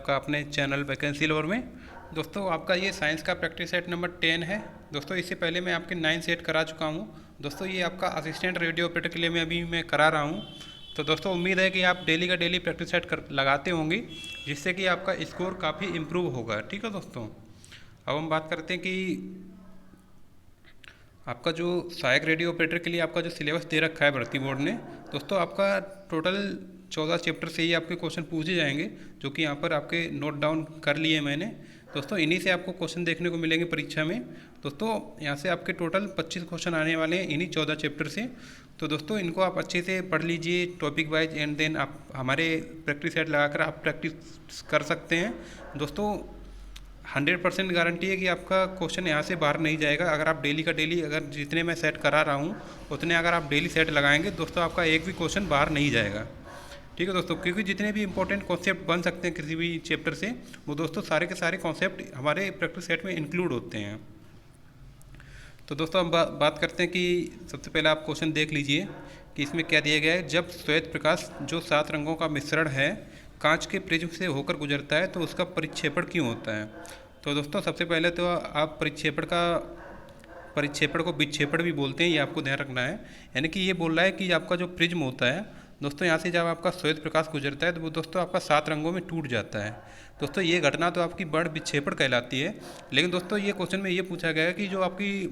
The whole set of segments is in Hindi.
आपका अपने चैनल वैकेंसी लवर में। दोस्तों आपका ये साइंस का प्रैक्टिस सेट नंबर 10 है। दोस्तों इससे पहले मैं आपके 9 सेट करा चुका हूँ। दोस्तों ये आपका असिस्टेंट रेडियो ऑपरेटर के लिए मैं करा रहा हूँ। तो दोस्तों उम्मीद है कि आप डेली का डेली प्रैक्टिस सेट लगाते होंगे, जिससे कि आपका स्कोर काफ़ी इम्प्रूव होगा। ठीक है दोस्तों, अब हम बात करते हैं कि आपका जो सहायक रेडियो ऑपरेटर के लिए आपका जो सिलेबस दे रखा है भर्ती बोर्ड ने। दोस्तों आपका टोटल 14 चैप्टर से ही आपके क्वेश्चन पूछे जाएंगे, जो कि यहाँ पर आपके नोट डाउन कर लिए मैंने। दोस्तों इन्हीं से आपको क्वेश्चन देखने को मिलेंगे परीक्षा में। दोस्तों यहाँ से आपके टोटल 25 क्वेश्चन आने वाले हैं इन्हीं 14 चैप्टर से। तो दोस्तों इनको आप अच्छे से पढ़ लीजिए टॉपिक वाइज, एंड देन आप हमारे प्रैक्टिस सेट लगाकर आप प्रैक्टिस कर सकते हैं। दोस्तों 100% गारंटी है कि आपका क्वेश्चन यहाँ से बाहर नहीं जाएगा। अगर आप डेली का डेली, अगर जितने मैं सेट करा रहा हूँ उतने अगर आप डेली सेट लगाएंगे दोस्तों, आपका एक भी क्वेश्चन बाहर नहीं जाएगा। ठीक है दोस्तों, क्योंकि जितने भी इंपॉर्टेंट कॉन्सेप्ट बन सकते हैं किसी भी चैप्टर से, वो दोस्तों सारे के सारे कॉन्सेप्ट हमारे प्रैक्टिस सेट में इंक्लूड होते हैं। तो दोस्तों हम बात करते हैं कि सबसे पहले आप क्वेश्चन देख लीजिए कि इसमें क्या दिया गया है। जब श्वेत प्रकाश जो 7 रंगों का मिश्रण है कांच के प्रिज्म से होकर गुजरता है तो उसका परिक्षेपण क्यों होता है। तो दोस्तों सबसे पहले तो आप परिक्षेपण को विक्षेपण भी बोलते हैं, ये आपको ध्यान रखना है। यानी कि ये बोल रहा है कि आपका जो प्रिज्म होता है दोस्तों, यहाँ से जब आपका श्वेत प्रकाश गुजरता है तो वो दोस्तों आपका 7 रंगों में टूट जाता है। दोस्तों ये घटना तो आपकी बर्ण विक्षेपण कहलाती है। लेकिन दोस्तों ये क्वेश्चन में ये पूछा गया है कि जो आपकी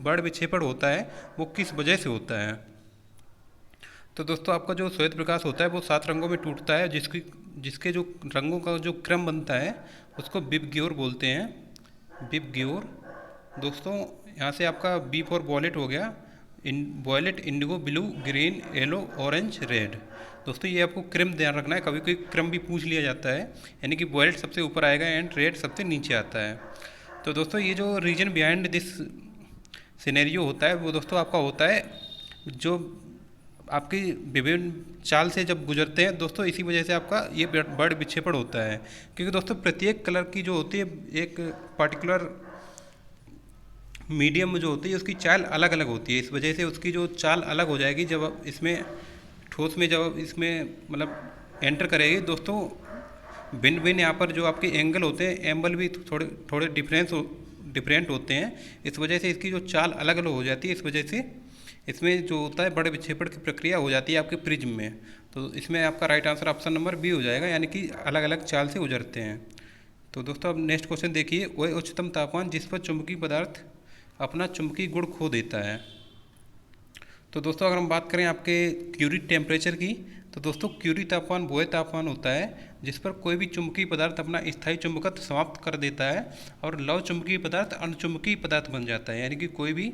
बर्ण विक्षेपण होता है वो किस वजह से होता है। तो दोस्तों आपका जो श्वेत प्रकाश होता है वो 7 रंगों में टूटता है, जिसके जो रंगों का जो क्रम बनता है उसको विबग्योर बोलते हैं, विबग्योर। दोस्तों यहाँ से आपका बी फॉर वॉयलेट हो गया, violet, indigo, blue, green, yellow, orange, red. दोस्तों ये आपको क्रम ध्यान रखना है, कभी कोई क्रम भी पूछ लिया जाता है। यानी कि वॉयलेट सबसे ऊपर आएगा एंड रेड सबसे नीचे आता है। तो दोस्तों ये जो रीजन बिहाइंड दिस सिनेरियो होता है वो दोस्तों आपका होता है जो आपकी विभिन्न चाल से जब गुजरते हैं दोस्तों, इसी वजह से आपका ये बर्ण विक्षेपण होता है। क्योंकि दोस्तों प्रत्येक कलर की जो होती है एक पर्टिकुलर मीडियम जो होती है उसकी चाल अलग अलग होती है। इस वजह से उसकी जो चाल अलग हो जाएगी जब इसमें ठोस में जब इसमें मतलब एंटर करेगी दोस्तों। भिन्न भिन्न यहाँ पर जो आपके एंगल होते हैं, एंगल भी थोड़े थोड़े डिफरेंट होते हैं। इस वजह से इसकी जो चाल अलग अलग हो जाती है। इस वजह से इसमें जो होता है बड़े विक्षेपण की प्रक्रिया हो जाती है आपके प्रिज्म में। तो इसमें आपका right answer option number B हो जाएगा, यानी कि अलग अलग चाल से गुजरते हैं। तो दोस्तों अब नेक्स्ट क्वेश्चन देखिए, वह उच्चतम तापमान जिस पर चुंबकीय पदार्थ अपना चुंबकीय गुण खो देता है। तो दोस्तों अगर हम बात करें आपके क्यूरी टेम्परेचर की, तो दोस्तों क्यूरी तापमान वह तापमान होता है जिस पर कोई भी चुंबकीय पदार्थ अपना स्थायी चुंबकत्व समाप्त कर देता है और लव चुंबकीय पदार्थ अणुचुंबकीय पदार्थ बन जाता है। यानी कि कोई भी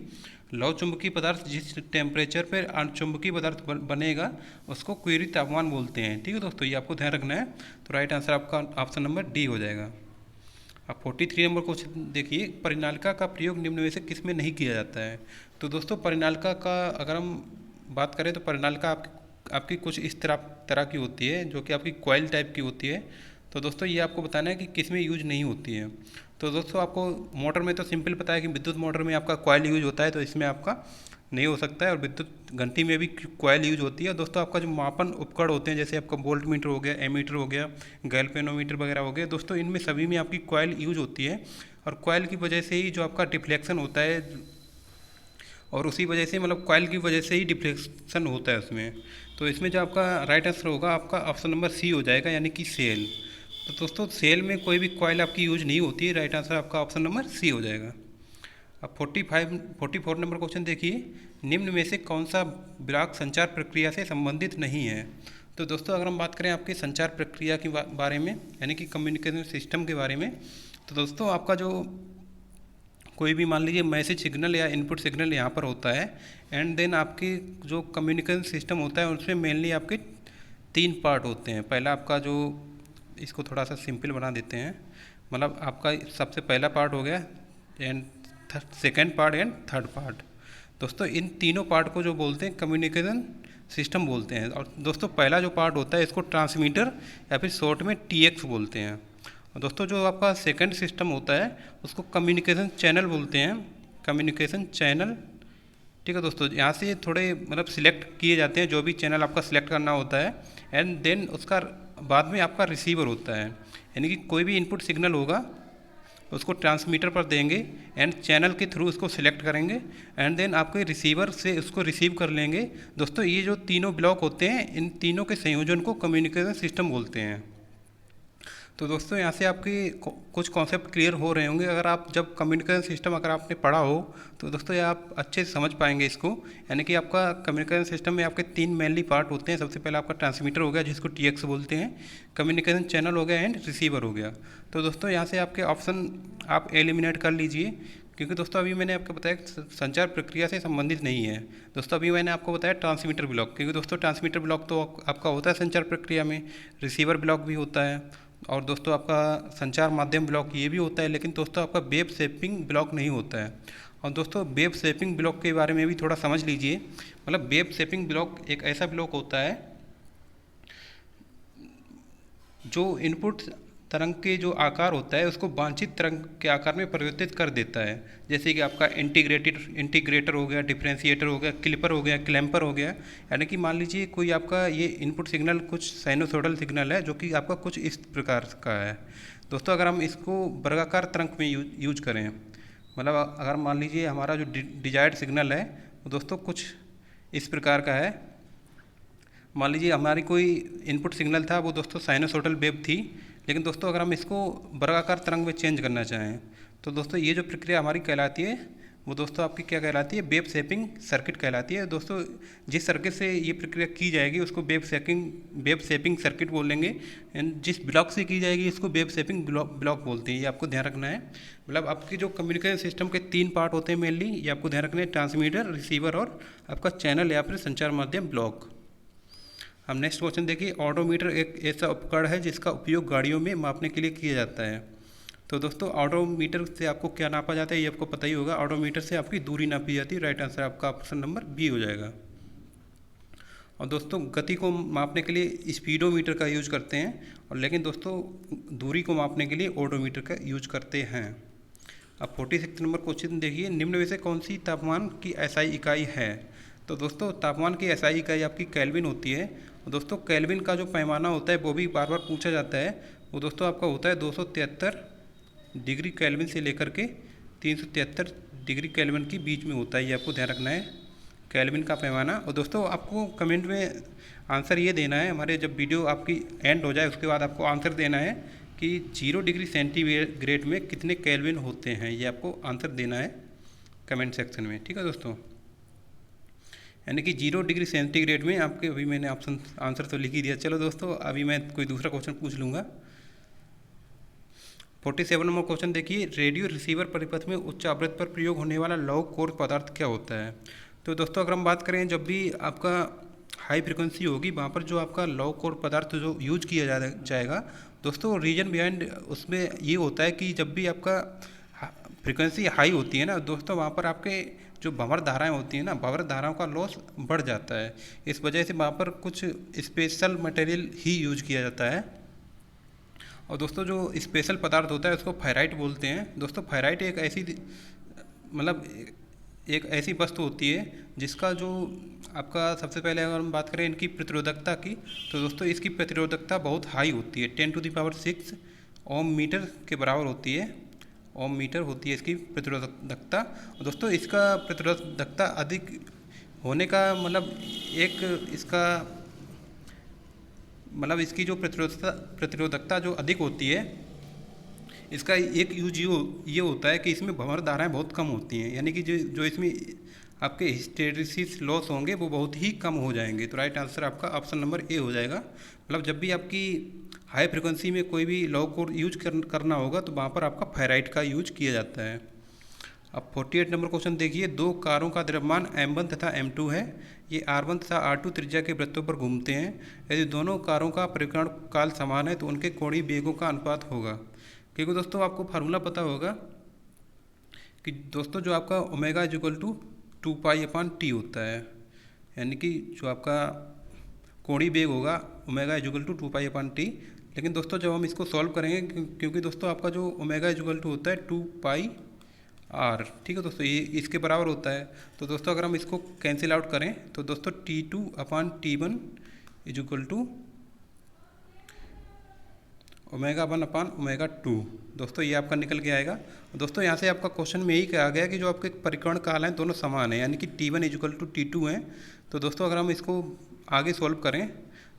लव चुंबकीय पदार्थ जिस टेम्परेचर पर अणुचुंबकीय पदार्थ बनेगा उसको क्यूरी तापमान बोलते हैं। ठीक है दोस्तों, ये आपको ध्यान रखना है। तो राइट आंसर आपका ऑप्शन नंबर डी हो जाएगा। अब 43 नंबर क्वेश्चन देखिए, परिनालिका का प्रयोग निम्न में से किस में नहीं किया जाता है। तो दोस्तों परिनालिका का अगर हम बात करें तो परिनालिका आपकी कुछ इस तरह की होती है जो कि आपकी कॉइल टाइप की होती है। तो दोस्तों ये आपको बताना है कि किस में यूज नहीं होती है। तो दोस्तों आपको मोटर में तो सिंपल पता है कि विद्युत मोटर में आपका कॉइल यूज होता है, तो इसमें आपका नहीं हो सकता है। और विद्युत घंटी में भी कॉइल यूज होती है। दोस्तों आपका जो मापन उपकरण होते हैं जैसे आपका वोल्ट मीटर हो गया, एमीटर हो गया, गैल्वेनोमीटर वगैरह हो गया, दोस्तों इनमें सभी में आपकी कॉइल यूज होती है। और कॉइल की वजह से ही जो आपका डिफ्लेक्शन होता है, और उसी वजह से मतलब कॉइल की वजह से ही डिफ्लेक्शन होता है उसमें। तो इसमें जो आपका राइट आंसर होगा आपका ऑप्शन नंबर सी हो जाएगा, यानी कि सेल। तो दोस्तों सेल में कोई भी कॉइल आपकी यूज नहीं होती है। राइट आंसर आपका ऑप्शन नंबर सी हो जाएगा। अब 44 नंबर क्वेश्चन देखिए, निम्न में से कौन सा विराग संचार प्रक्रिया से संबंधित नहीं है। तो दोस्तों अगर हम बात करें आपके संचार प्रक्रिया के बारे में, यानी कि कम्युनिकेशन सिस्टम के बारे में, तो दोस्तों आपका जो कोई भी मान लीजिए मैसेज सिग्नल या इनपुट सिग्नल यहाँ पर होता है, एंड देन आपकी जो कम्युनिकेशन सिस्टम होता है उसमें मेनली आपके 3 पार्ट होते हैं। पहला आपका जो, इसको थोड़ा सा सिंपल बना देते हैं, मतलब आपका सबसे पहला पार्ट हो गया and second part and third part. दोस्तों इन तीनों पार्ट को जो बोलते हैं कम्युनिकेशन सिस्टम बोलते हैं। और दोस्तों पहला जो पार्ट होता है इसको ट्रांसमीटर या फिर शॉर्ट में टीएक्स बोलते हैं। और दोस्तों जो आपका सेकंड सिस्टम होता है उसको कम्युनिकेशन चैनल बोलते हैं, कम्युनिकेशन चैनल। ठीक है दोस्तों, यहाँ से थोड़े मतलब सिलेक्ट किए जाते हैं जो भी चैनल आपका सिलेक्ट करना होता है, एंड देन उसका बाद में आपका रिसीवर होता है। यानी कि कोई भी इनपुट सिग्नल होगा उसको ट्रांसमीटर पर देंगे एंड चैनल के थ्रू उसको सिलेक्ट करेंगे एंड देन आपके रिसीवर से उसको रिसीव कर लेंगे। दोस्तों ये जो तीनों ब्लॉक होते हैं, इन तीनों के संयोजन को कम्युनिकेशन सिस्टम बोलते हैं। तो दोस्तों यहाँ से आपकी कुछ कॉन्सेप्ट क्लियर हो रहे होंगे। अगर आप जब कम्युनिकेशन सिस्टम अगर आपने पढ़ा हो तो दोस्तों ये आप अच्छे से समझ पाएंगे इसको। यानी कि आपका कम्युनिकेशन सिस्टम में आपके तीन मेनली पार्ट होते हैं। सबसे पहले आपका ट्रांसमीटर हो गया जिसको TX बोलते हैं, कम्युनिकेशन चैनल हो गया एंड रिसीवर हो गया। तो दोस्तों यहाँ से आपके ऑप्शन आप एलिमिनेट कर लीजिए, क्योंकि दोस्तों अभी मैंने आपको बताया संचार प्रक्रिया से संबंधित नहीं है। दोस्तों अभी मैंने आपको बताया ट्रांसमीटर ब्लॉक, क्योंकि दोस्तों ट्रांसमीटर ब्लॉक तो आपका होता है संचार प्रक्रिया में, रिसीवर ब्लॉक भी होता है और दोस्तों आपका संचार माध्यम ब्लॉक ये भी होता है, लेकिन दोस्तों आपका वेब शेपिंग ब्लॉक नहीं होता है। और दोस्तों वेब शेपिंग ब्लॉक के बारे में भी थोड़ा समझ लीजिए। मतलब वेब शेपिंग ब्लॉक एक ऐसा ब्लॉक होता है जो इनपुट तरंग के जो आकार होता है उसको वांछित तरंग के आकार में परिवर्तित कर देता है। जैसे कि आपका इंटीग्रेटर हो गया, डिफरेंशिएटर हो गया, क्लिपर हो गया, क्लैम्पर हो गया। यानी कि मान लीजिए कोई आपका ये इनपुट सिग्नल कुछ साइनोसॉइडल सिग्नल है जो कि आपका कुछ इस प्रकार का है। दोस्तों अगर हम इसको वर्गाकार तरंग में यूज करें, मतलब अगर मान लीजिए हमारा जो डिजायर्ड सिग्नल है वो दोस्तों कुछ इस प्रकार का है। मान लीजिए हमारी कोई इनपुट सिग्नल था वो दोस्तों साइनोसॉइडल वेव थी, लेकिन दोस्तों अगर हम इसको वर्गाकार तरंग में चेंज करना चाहें तो दोस्तों ये जो प्रक्रिया हमारी कहलाती है वो दोस्तों आपकी क्या कहलाती है, वेब शेपिंग सर्किट कहलाती है। दोस्तों जिस सर्किट से ये प्रक्रिया की जाएगी उसको वेब शेपिंग सर्किट बोलेंगे एंड जिस ब्लॉक से की जाएगी इसको वेब शेपिंग ब्लॉक बोलते हैं। ये आपको ध्यान रखना है। मतलब आपकी जो कम्युनिकेशन सिस्टम के तीन पार्ट होते हैं मेनली, ये आपको ध्यान रखना है, ट्रांसमीटर, रिसीवर और आपका चैनल या फिर संचार माध्यम ब्लॉक। हम नेक्स्ट क्वेश्चन देखिए। ऑडोमीटर एक ऐसा उपकरण है जिसका उपयोग गाड़ियों में मापने के लिए किया जाता है। तो दोस्तों ऑडोमीटर से आपको क्या नापा जाता है ये आपको पता ही होगा। ऑडोमीटर से आपकी दूरी नापी जाती है। राइट आंसर आपका ऑप्शन नंबर बी हो जाएगा। और दोस्तों गति को मापने के लिए स्पीडोमीटर का यूज करते हैं, और लेकिन दोस्तों दूरी को मापने के लिए ओडोमीटर का यूज करते हैं। अब 46 नंबर क्वेश्चन देखिए। निम्न में से कौन सी तापमान की SI इकाई है? तो दोस्तों तापमान की SI इकाई आपकी केल्विन होती है। और दोस्तों केल्विन का जो पैमाना होता है वो भी बार बार पूछा जाता है। वो दोस्तों आपका होता है 273 डिग्री केल्विन से लेकर के 373 डिग्री केल्विन के बीच में होता है। ये आपको ध्यान रखना है, केल्विन का पैमाना। और दोस्तों आपको कमेंट में आंसर ये देना है, हमारे जब वीडियो आपकी एंड हो जाए उसके बाद आपको आंसर देना है कि 0 डिग्री सेंटीग्रेड में कितने केल्विन होते हैं। ये आपको आंसर देना है कमेंट सेक्शन में, ठीक है दोस्तों। यानी कि 0 डिग्री सेंटीग्रेड में आपके, अभी मैंने ऑप्शन आंसर तो लिख ही दिया। चलो दोस्तों अभी मैं कोई दूसरा क्वेश्चन पूछ लूँगा। 47 नंबर क्वेश्चन देखिए। रेडियो रिसीवर परिपथ में उच्च आवृत्ति पर प्रयोग होने वाला लौह कोर पदार्थ क्या होता है? तो दोस्तों अगर हम बात करें, जब भी आपका हाई फ्रिक्वेंसी होगी वहाँ पर जो आपका लौह कोर पदार्थ जो यूज किया जाएगा दोस्तों, रीजन बिहाइंड उसमें ये होता है कि जब भी आपका फ्रिक्वेंसी हाई होती है ना दोस्तों, वहाँ पर आपके जो भंवर धाराएं होती हैं ना, भंवर धाराओं का लॉस बढ़ जाता है। इस वजह से वहाँ पर कुछ स्पेशल मटेरियल ही यूज किया जाता है। और दोस्तों जो स्पेशल पदार्थ होता है उसको फेराइट बोलते हैं। दोस्तों फेराइट एक ऐसी मतलब एक ऐसी वस्तु होती है जिसका जो आपका, सबसे पहले अगर हम बात करें इनकी प्रतिरोधकता की, तो दोस्तों इसकी प्रतिरोधकता बहुत हाई होती है, 10⁶ ओम मीटर के बराबर होती है। ओम मीटर होती है इसकी प्रतिरोधकता। और दोस्तों इसका प्रतिरोधकता अधिक होने का मतलब एक इसका मतलब इसकी जो प्रतिरोधकता जो अधिक होती है, इसका एक यूज ये होता है कि इसमें भंवर धाराएं बहुत कम होती हैं। यानी कि जो इसमें आपके हिस्टेरिसिस लॉस होंगे वो बहुत ही कम हो जाएंगे। तो राइट आंसर आपका ऑप्शन नंबर ए हो जाएगा। मतलब जब भी आपकी हाई फ्रिक्वेंसी में कोई भी लौ कोर यूज करना होगा तो वहाँ पर आपका फेराइट का यूज किया जाता है। अब 48 नंबर क्वेश्चन देखिए। दो कारों का द्रव्यमान M1 तथा M2 है। ये R1 तथा R2 त्रिज्या के वृत्तों पर घूमते हैं। यदि दोनों कारों का परिक्रण काल समान है तो उनके कोणीय वेगों का अनुपात होगा। क्योंकि दोस्तों आपको फार्मूला पता होगा कि दोस्तों जो आपका ओमेगा = 2π/T होता है। यानी कि जो आपका कोणीय वेग होगा ओमेगा = 2π/T। लेकिन दोस्तों जब हम इसको सॉल्व करेंगे, क्योंकि दोस्तों आपका जो ओमेगा = होता है 2πr, ठीक है दोस्तों, ये इसके बराबर होता है। तो दोस्तों अगर हम इसको कैंसिल आउट करें तो दोस्तों T2/T1 = ओमेगा 1 अपान ओमेगा 2। दोस्तों ये आपका निकल के आएगा। दोस्तों यहाँ से आपका क्वेश्चन में यही कहा गया कि जो आपके परिकर्ण काल हैं दोनों समान हैं, यानी कि T1 इक्वल टू T2 हैं। तो दोस्तों अगर हम इसको आगे सॉल्व करें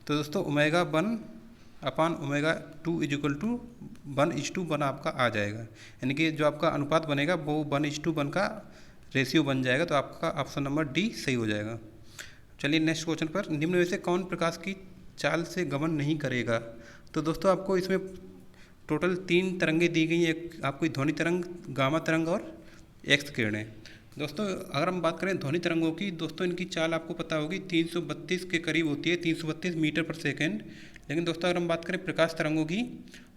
तो दोस्तों omega 1 upon omega 2 equal to 1:1 आपका आ जाएगा, यानी कि जो आपका अनुपात बनेगा वो 1:1 का रेशियो बन जाएगा। तो आपका ऑप्शन नंबर डी सही हो जाएगा। चलिए नेक्स्ट क्वेश्चन पर, निम्न में से कौन प्रकाश की चाल से गमन नहीं करेगा। तो दोस्तों आपको इसमें टोटल 3 तरंगें दी गई हैं, एक आपकी ध्वनि तरंग, गामा तरंग और एक्स किरणें। दोस्तों अगर हम बात करें ध्वनि तरंगों की, दोस्तों इनकी चाल आपको पता होगी 332 के करीब होती है, 332 मीटर पर सेकेंड। लेकिन दोस्तों अगर हम बात करें प्रकाश तरंगों की,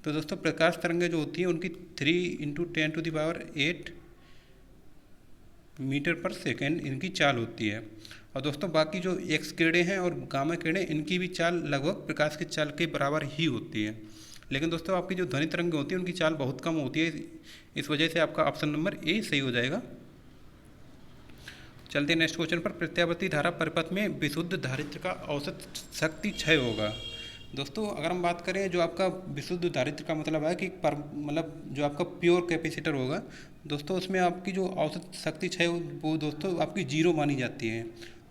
तो दोस्तों प्रकाश तरंगें जो होती हैं उनकी 3 × 10⁸ मीटर पर सेकेंड इनकी चाल होती है। और दोस्तों बाकी जो एक्स किरणें हैं और गामा किरणें, इनकी भी चाल लगभग प्रकाश की चाल के बराबर ही होती है। लेकिन दोस्तों आपकी जो ध्वनि तरंगें होती हैं उनकी चाल बहुत कम होती है, इस वजह से आपका ऑप्शन नंबर ए सही हो जाएगा। चलते हैं नेक्स्ट क्वेश्चन पर, प्रत्यावर्ती धारा परिपथ में विशुद्ध धारित्र का औसत शक्ति क्षय होगा। दोस्तों अगर हम बात करें जो आपका विशुद्ध धारित्र का मतलब है कि मतलब जो आपका प्योर कैपेसिटर होगा, दोस्तों उसमें आपकी जो औसत शक्ति क्षय वो दोस्तों आपकी 0 मानी जाती है।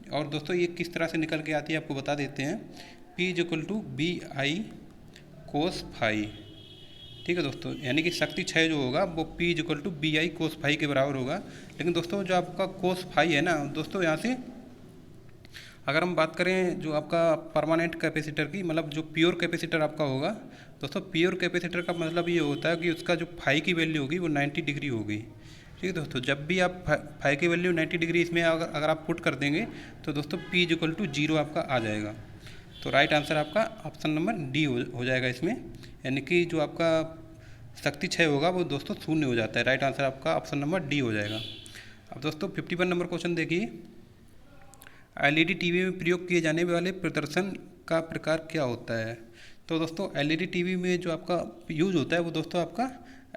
और दोस्तों ये किस तरह से निकल के आती है आपको बता देते हैं, P = BI cos phi। ठीक है दोस्तों, यानी कि शक्ति क्षय जो होगा वो P = BI cos phi के बराबर होगा। लेकिन दोस्तों जो आपका cos phi है ना दोस्तों, यहाँ से अगर हम बात करें जो आपका परमानेंट कैपेसिटर की, मतलब जो प्योर कैपेसिटर आपका होगा, दोस्तों प्योर कैपेसिटर का मतलब ये होता है कि उसका जो फाई की वैल्यू होगी वो 90 डिग्री होगी। ठीक है दोस्तों, जब भी आप फाई की वैल्यू 90 डिग्री इसमें अगर आप पुट कर देंगे तो दोस्तों P = 0 आपका आ जाएगा। तो राइट आंसर आपका ऑप्शन नंबर डी हो जाएगा इसमें, यानी कि जो आपका शक्ति क्षय होगा वो दोस्तों 0 हो जाता है। राइट आंसर आपका ऑप्शन नंबर डी हो जाएगा। अब दोस्तों 51 नंबर क्वेश्चन देखिए, एलईडी टीवी में प्रयोग किए जाने वाले प्रदर्शन का प्रकार क्या होता है। तो दोस्तों एलईडी टीवी में जो आपका यूज होता है वो दोस्तों आपका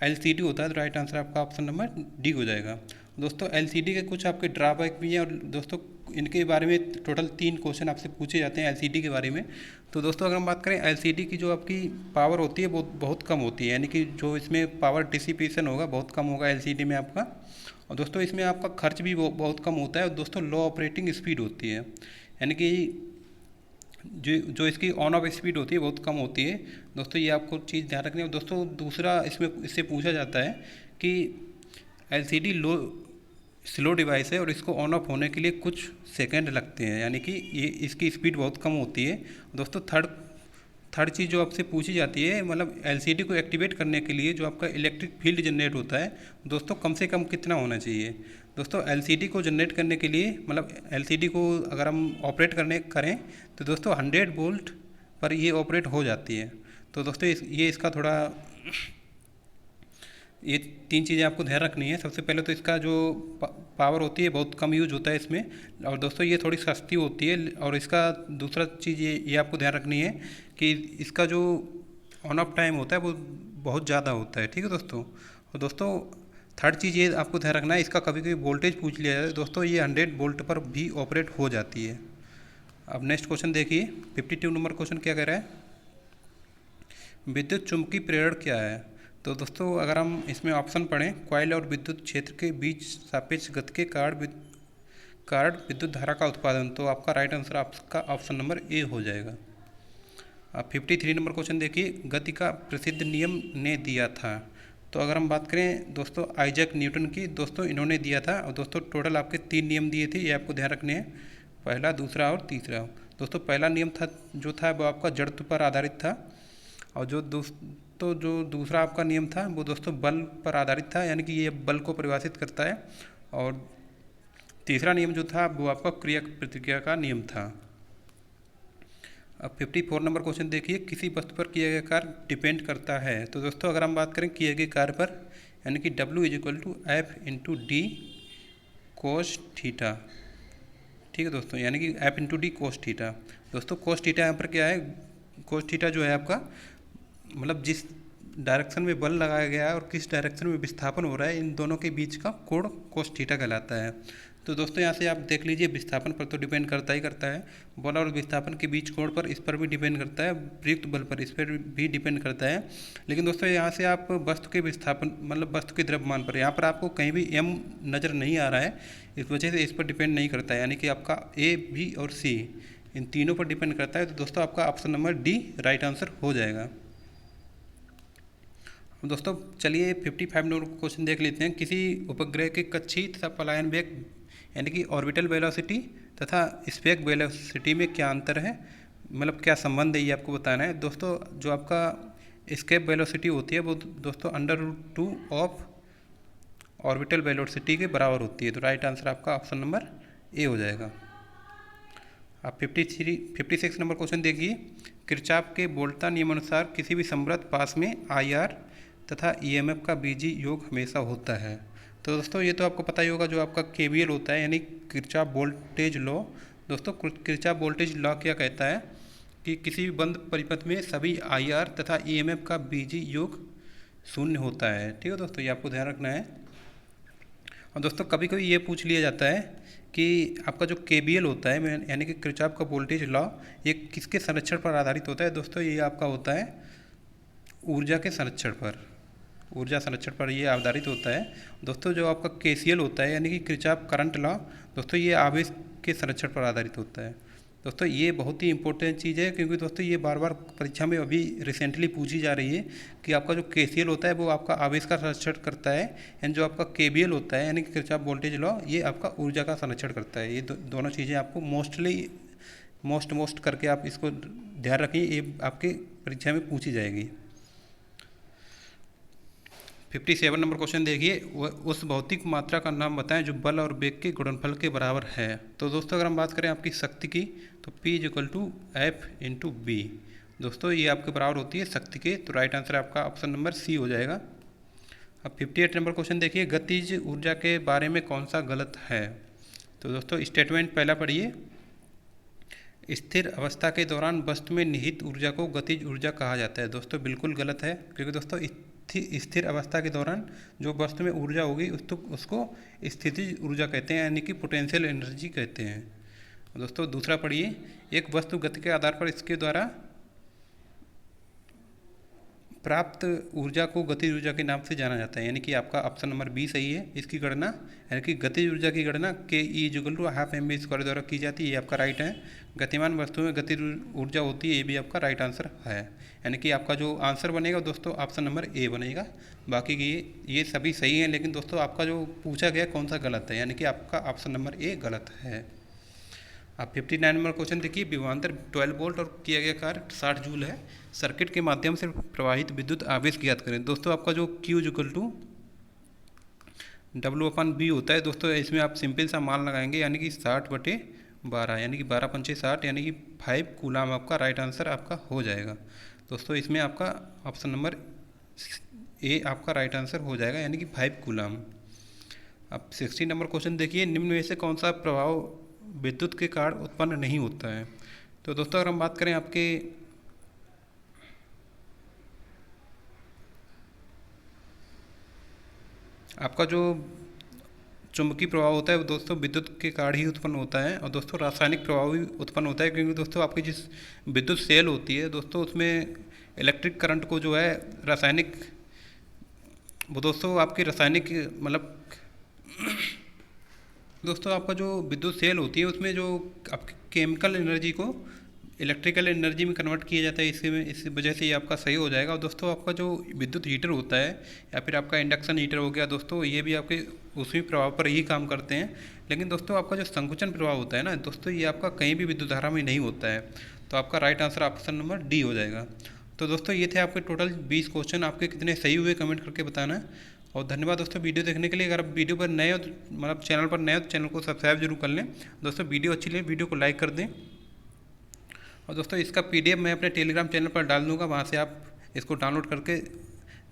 एलसीडी होता है। तो राइट आंसर आपका ऑप्शन नंबर डी हो जाएगा। दोस्तों एलसीडी के कुछ आपके ड्रॉबैक भी हैं और दोस्तों इनके बारे में टोटल 3 क्वेश्चन आपसे पूछे जाते हैं एलसीडी के बारे में। तो दोस्तों अगर हम बात करें एलसीडी की जो आपकी पावर होती है वो बहुत कम होती है, यानी कि जो इसमें पावर डिसिपेशन होगा बहुत कम होगा एलसीडी में आपका। और दोस्तों इसमें आपका खर्च भी बहुत कम होता है और दोस्तों लो ऑपरेटिंग स्पीड होती है, यानी कि जो इसकी ऑन ऑफ स्पीड होती है बहुत कम होती है। दोस्तों ये आपको चीज़ ध्यान रखनी है। दोस्तों दूसरा इससे पूछा जाता है कि एलसीडी स्लो डिवाइस है और इसको ऑन ऑफ होने के लिए कुछ सेकंड लगते हैं, यानी कि ये इसकी स्पीड बहुत कम होती है। दोस्तों थर्ड चीज़ जो आपसे पूछी जाती है, मतलब एलसीडी को एक्टिवेट करने के लिए जो आपका इलेक्ट्रिक फील्ड जनरेट होता है दोस्तों कम से कम कितना होना चाहिए। दोस्तों एलसीडी को जनरेट करने के लिए, मतलब एलसीडी को अगर हम ऑपरेट करें तो दोस्तों 100 वोल्ट पर ये ऑपरेट हो जाती है। तो दोस्तों ये इसका थोड़ा ये 3 चीज़ें आपको ध्यान रखनी है। सबसे पहले तो इसका जो पावर होती है बहुत कम यूज होता है इसमें, और दोस्तों ये थोड़ी सस्ती होती है। और इसका दूसरा चीज़ ये आपको ध्यान रखनी है कि इसका जो ऑन ऑफ टाइम होता है वो बहुत ज़्यादा होता है। ठीक है दोस्तों। और दोस्तों थर्ड चीज़ ये आपको ध्यान रखना है, इसका कभी कभी वोल्टेज पूछ लिया जाए दोस्तों, ये 100 वोल्ट पर भी ऑपरेट हो जाती है। अब नेक्स्ट क्वेश्चन देखिए, 52 नंबर क्वेश्चन क्या कह रहा है, विद्युत चुम्बकीय प्रेरण क्या है। तो दोस्तों अगर हम इसमें ऑप्शन पढ़ें, कॉइल और विद्युत क्षेत्र के बीच सापेक्ष गति के कारण विद्युत धारा का उत्पादन, तो आपका राइट आंसर आपका ऑप्शन नंबर ए हो जाएगा। अब 53 नंबर क्वेश्चन देखिए, गति का प्रसिद्ध नियम ने दिया था। तो अगर हम बात करें दोस्तों आइजैक न्यूटन की, दोस्तों इन्होंने दिया था। और दोस्तों टोटल आपके 3 नियम दिए थे, ये आपको ध्यान रखने हैं, पहला, दूसरा और तीसरा। दोस्तों पहला नियम जो था वो आपका जड़त्व पर आधारित था, और जो दूसरा आपका नियम था वो दोस्तों बल पर आधारित था, यानी कि ये बल को परिभाषित करता है। और तीसरा नियम जो था वो आपका क्रिया प्रतिक्रिया का नियम था। अब 54 नंबर क्वेश्चन देखिए, किसी वस्तु पर किया गया कार्य डिपेंड करता है। तो दोस्तों अगर हम बात करें किए गए कार्य पर, यानी कि W = F × D cos theta. ठीक है दोस्तों, यानी कि F × D cos थीटा। दोस्तों cos थीटा यहाँ पर क्या है, cos थीटा जो है आपका मतलब जिस डायरेक्शन में बल लगाया गया है और किस डायरेक्शन में विस्थापन हो रहा है, इन दोनों के बीच का कोण cos थीटा कहलाता है। तो दोस्तों यहाँ से आप देख लीजिए, विस्थापन पर तो डिपेंड करता ही करता है, बल और विस्थापन के बीच कोण पर, इस पर भी डिपेंड करता है, प्रयुक्त बल पर इस पर भी डिपेंड करता है। लेकिन दोस्तों यहाँ से आप वस्तु के विस्थापन मतलब वस्तु के द्रव्यमान पर, यहाँ पर आपको कहीं भी m नज़र नहीं आ रहा है, इस वजह से इस पर डिपेंड नहीं करता है, यानी कि आपका A, B और C इन तीनों पर डिपेंड करता है। तो दोस्तों आपका option number D right answer हो जाएगा। दोस्तों चलिए 55 नंबर क्वेश्चन देख लेते हैं। किसी उपग्रह के कक्षीय तथा पलायन वेग यानी कि ऑर्बिटल वेलोसिटी तथा स्पेक वेलोसिटी में क्या अंतर है, मतलब क्या संबंध है, ये आपको बताना है। दोस्तों जो आपका स्केप वेलोसिटी होती है वो दोस्तों √2 ऑफ ऑर्बिटल वेलोसिटी के बराबर होती है। तो राइट आंसर आपका ऑप्शन नंबर ए हो जाएगा। आप 56 नंबर क्वेश्चन देखिए। किरचॉफ के वोल्टा नियमानुसार किसी भी समृद्ध पास में IR तथा EMF का बीजीय योग हमेशा होता है। तो दोस्तों ये तो आपको पता ही होगा, जो आपका KVL होता है यानी किरचॉफ वोल्टेज लॉ। दोस्तों किरचॉफ वोल्टेज लॉ क्या कहता है कि किसी भी बंद परिपथ में सभी IR तथा EMF का बीजीय योग शून्य होता है। ठीक है दोस्तों, ये आपको ध्यान रखना है। और दोस्तों कभी कभी ये पूछ लिया जाता है कि आपका जो KVL होता है यानी कि किरचॉफ का वोल्टेज लॉ, ये किसके संरक्षण पर आधारित होता है। दोस्तों ये आपका होता है ऊर्जा के संरक्षण पर, ऊर्जा संरक्षण पर ये आधारित होता है। दोस्तों जो आपका KCL होता है यानी कि किरचॉफ करंट लॉ, दोस्तों ये आवेश के संरक्षण पर आधारित होता है। दोस्तों ये बहुत ही इंपॉर्टेंट चीज़ है, क्योंकि दोस्तों ये बार बार परीक्षा में अभी रिसेंटली पूछी जा रही है कि आपका जो KCL होता है वो आपका आवेश का संरक्षण करता है, एंड जो आपका KVL होता है यानी कि किरचॉफ वोल्टेज लॉ, ये आपका ऊर्जा का संरक्षण करता है। ये दोनों चीज़ें आपको मोस्ट करके आप इसको ध्यान रखिए, ये आपके परीक्षा में पूछी जाएगी। 57 नंबर क्वेश्चन देखिए। उस भौतिक मात्रा का नाम बताएं जो बल और वेग के गुणनफल के बराबर है। तो दोस्तों अगर हम बात करें आपकी शक्ति की, तो P = F/B। दोस्तों ये आपके बराबर होती है शक्ति के। तो राइट आंसर आपका ऑप्शन नंबर सी हो जाएगा। अब 58 नंबर क्वेश्चन देखिए। गतिज ऊर्जा के बारे में कौन सा गलत है। तो दोस्तों स्टेटमेंट पहला पढ़िए। स्थिर अवस्था के दौरान वस्तु में निहित ऊर्जा को गतिज ऊर्जा कहा जाता है। दोस्तों बिल्कुल गलत है, क्योंकि दोस्तों स्थिर अवस्था के दौरान जो वस्तु में ऊर्जा होगी उसको स्थितिज ऊर्जा कहते हैं, यानी कि पोटेंशियल एनर्जी कहते हैं। दोस्तों दूसरा पढ़िए। एक वस्तु गति के आधार पर इसके द्वारा प्राप्त ऊर्जा को गतिज ऊर्जा के नाम से जाना जाता है, यानी कि आपका ऑप्शन नंबर बी सही है। इसकी गणना यानी कि गतिज ऊर्जा की गणना KE = ½ mv² द्वारा की जाती है, ये आपका राइट है। गतिमान वस्तु में गतिज ऊर्जा होती है, ये भी आपका राइट आंसर है। यानी कि आपका जो आंसर बनेगा दोस्तों ऑप्शन नंबर ए बनेगा। बाकी ये सभी सही हैं, लेकिन दोस्तों आपका जो पूछा गया कौन सा गलत है, यानी कि आपका ऑप्शन नंबर ए गलत है। आप 59 नंबर क्वेश्चन देखिए। विभवांतर 12 वोल्ट और किया गया कार्य 60 जूल है। सर्किट के माध्यम से प्रवाहित विद्युत आवेश ज्ञात करें। दोस्तों आपका जो Q = W/B होता है। दोस्तों इसमें आप सिंपल सा मान लगाएंगे, यानी कि 60/12, यानी कि 12 पंचे 60, यानी कि 5 कूलाम आपका राइट आंसर आपका हो जाएगा। दोस्तों इसमें आपका ऑप्शन नंबर ए आपका राइट आंसर हो जाएगा, यानी कि 5 कूलाम। अब 60 नंबर क्वेश्चन देखिए। निम्न में से कौन सा प्रभाव विद्युत के कारण उत्पन्न नहीं होता है। तो दोस्तों अगर हम बात करें आपके आपका जो चुंबकीय प्रभाव होता है वो दोस्तों विद्युत के कारण ही उत्पन्न होता है। और दोस्तों रासायनिक प्रभाव भी उत्पन्न होता है, क्योंकि दोस्तों आपकी जिस विद्युत सेल होती है दोस्तों, उसमें इलेक्ट्रिक करंट को जो है रासायनिक, वो दोस्तों आपकी रासायनिक मतलब दोस्तों आपका जो विद्युत सेल होती है उसमें जो आपकी केमिकल एनर्जी को इलेक्ट्रिकल एनर्जी में कन्वर्ट किया जाता है, इस वजह से ये आपका सही हो जाएगा। और दोस्तों आपका जो विद्युत हीटर होता है या फिर आपका इंडक्शन हीटर हो गया दोस्तों, ये भी आपके उसी प्रभाव पर ही काम करते हैं। लेकिन दोस्तों आपका जो संकुचन प्रभाव होता है ना दोस्तों, ये आपका कहीं भी विद्युत धारा में नहीं होता है। तो आपका right answer option number D हो जाएगा। तो दोस्तों ये थे आपके टोटल 20 क्वेश्चन। आपके कितने सही हुए कमेंट करके बताना। और धन्यवाद दोस्तों वीडियो देखने के लिए। अगर आप वीडियो पर नए हो मतलब चैनल पर नए हो तो चैनल को सब्सक्राइब जरूर कर लें। दोस्तों वीडियो अच्छी लगे वीडियो को लाइक कर दें। और दोस्तों इसका PDF मैं अपने टेलीग्राम चैनल पर डाल दूँगा, वहाँ से आप इसको डाउनलोड करके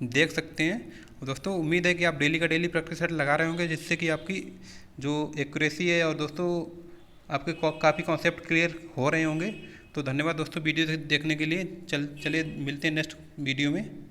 देख सकते हैं। और दोस्तों उम्मीद है कि आप डेली का डेली प्रैक्टिस सेट लगा रहे होंगे, जिससे कि आपकी जो एक्यूरेसी है और दोस्तों आपके काफ़ी कॉन्सेप्ट क्लियर हो रहे होंगे। तो धन्यवाद दोस्तों वीडियो देखने के लिए। चलिए मिलते हैं नेक्स्ट वीडियो में।